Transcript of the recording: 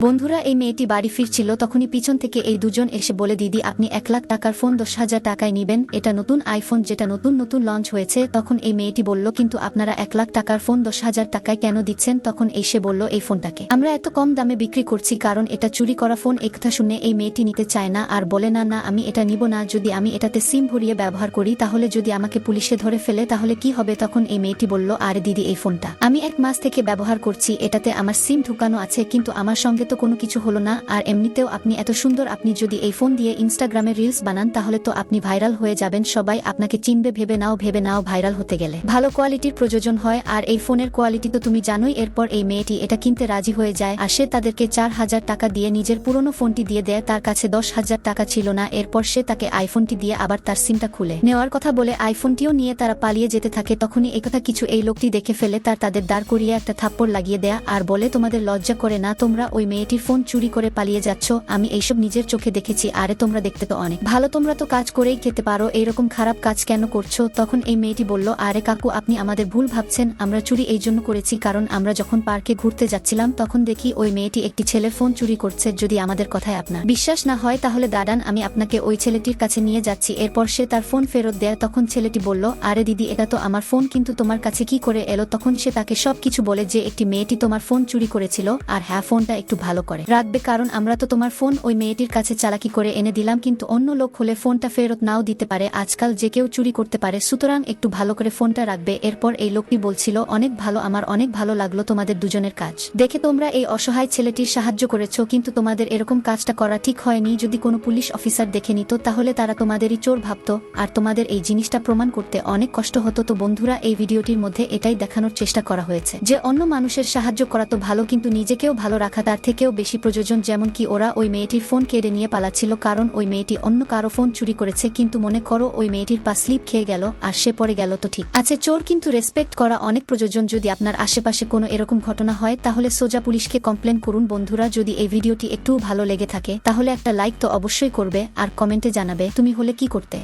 বন্ধুরা, এই মেয়েটি বাড়ি ফিরছিল, তখনই পিছন থেকে এই দুজন এসে বলে, দিদি আপনি 1,00,000 টাকার ফোন 10,000 টাকায় নিবেন, এটা নতুন আইফোন, যেটা নতুন নতুন লঞ্চ হয়েছে। তখন এই মেয়েটি বলল, কিন্তু আপনারা 1,00,000 টাকার ফোন 10,000 টাকায় কেন দিচ্ছেন? তখন এসে বলল, এই ফোনটাকে আমরা এত কম দামে বিক্রি করছি কারণ এটা চুরি করা ফোন। এই কথা শুনে এই মেয়েটি নিতে চায় না আর বলে, না না আমি এটা নিব না, যদি আমি এটাতে সিম ভরিয়ে ব্যবহার করি তাহলে যদি আমাকে পুলিশে ধরে ফেলে তাহলে কি হবে? তখন এই মেয়েটি বলল, আরে দিদি এই ফোনটা আমি 1 মাস থেকে ব্যবহার করছি, এটাতে আমার সিম ঢুকানো আছে, কিন্তু আমার সঙ্গে তো কোনো কিছু হলো না। আর এমনিতেও আপনি এত সুন্দর, আপনি যদি এই ফোন দিয়ে ইনস্টাগ্রামে রিলস বানান তাহলে তো আপনি ভাইরাল হয়ে যাবেন, সবাই আপনাকে চিনবে। ভেবে নাও ভাইরাল হতে গেলে ভালো কোয়ালিটির প্রয়োজন হয়, আর এই ফোনের কোয়ালিটি তো তুমি জানোই। এরপর এই মেয়েটি এটা কিনতে রাজি হয়ে যায় আর সে তাদেরকে 4,000 টাকা দিয়ে নিজের পুরনো ফোনটি দিয়ে দেয়। তার কাছে 10,000 টাকা ছিল না। এরপর সে তাকে আইফোনটি দিয়ে আবার তার সিমটা খুলে নেওয়ার কথা বলে আইফোনটিও নিয়ে তারা পালিয়ে যেতে থাকে। তখনই একথা কিছু এই লোকটি দেখে ফেলে, তাদের দাঁড় করিয়ে একটা থাপ্পড় লাগিয়ে দেয়া আর বলে, তোমাদের লজ্জা করে না? তোমরা ওই মেয়েটির ফোন চুরি করে পালিয়ে যাচ্ছ, আমি এইসব নিজের চোখে দেখেছি। আরে তোমরা দেখতে তো অনেক ভালো, তোমরা তো কাজ করেই খেতে পারো, এইরকম খারাপ কাজ কেন করছো? তখন এই মেয়েটি বলল, আরে কাকু আপনি আমাদের ভুল ভাবছেন, আমরা চুরি এই জন্য করেছি কারণ আমরা যখন পার্কে ঘুরতে যাচ্ছিলাম তখন দেখি ওই মেয়েটি একটি ছেলের ফোন চুরি করছে। যদি আমাদের কথায় আপনার বিশ্বাস না হয় তাহলে দাঁড়ান, আমি আপনাকে ওই ছেলেটির কাছে নিয়ে যাচ্ছি। এরপর সে তার ফোন ফেরত দেয়। তখন ছেলেটি বলল, আরে দিদি এটা তো আমার ফোন, কিন্তু তোমার কাছে কি করে এলো? তখন সে তাকে সবকিছু বলে যে একটি মেয়েটি তোমার ফোন চুরি করেছিল, আর হ্যাঁ ফোনটা একটু ভালো করে রাখবে কারণ আমরা তো তোমার ফোন ওই মেয়েটির কাছে চালাকি করে এনে দিলাম, কিন্তু অন্য লোক হলে ফোনটা ফেরত নাও দিতে পারে, আজকাল যে কেউ চুরি করতে পারে, সুতরাং একটু ভালো করে ফোনটা রাখবে। এরপর এই লোকটি বলছিল, অনেক ভালো, আমার অনেক ভালো লাগলো তোমাদের দুজনের কাজ দেখে, তোমরা এই অসহায় ছেলেটির সাহায্য করেছো, কিন্তু তোমাদের এরকম কাজটা করা ঠিক হয়নি। যদি কোনো পুলিশ অফিসার দেখে নিত তাহলে তারা তোমাদেরই চোর ভাবতো আর তোমাদের এই জিনিসটা প্রমাণ করতে অনেক কষ্ট হতো। তো বন্ধুরা, এই ভিডিওটির মধ্যে এটাই দেখানোর চেষ্টা করা হয়েছে যে অন্য মানুষের সাহায্য করা তো ভালো, কিন্তু নিজেকেও ভালো রাখা তার থেকেও বেশি প্রয়োজন। যেমন কি ওরা ওই মেয়েটির ফোন কেড়ে নিয়ে পালাচ্ছিল কারণ ওই মেয়েটি অন্য কারো ফোন চুরি করেছে, কিন্তু মনে করো ওই মেয়েটির পা স্লিপ খেয়ে গেল আর সে পড়ে গেল, তো ঠিক আছে চোর, কিন্তু রেসপেক্ট করা অনেক প্রয়োজন। যদি আপনার আশেপাশে কোনো এরকম ঘটনা হয় তাহলে সোজা পুলিশকে কমপ্লেন করুন। বন্ধুরা, যদি এই ভিডিওটি একটু ভালো লেগে থাকে তাহলে একটা লাইক তো অবশ্যই করবে আর কমেন্টে জানাবে তুমি হলে কি করতে।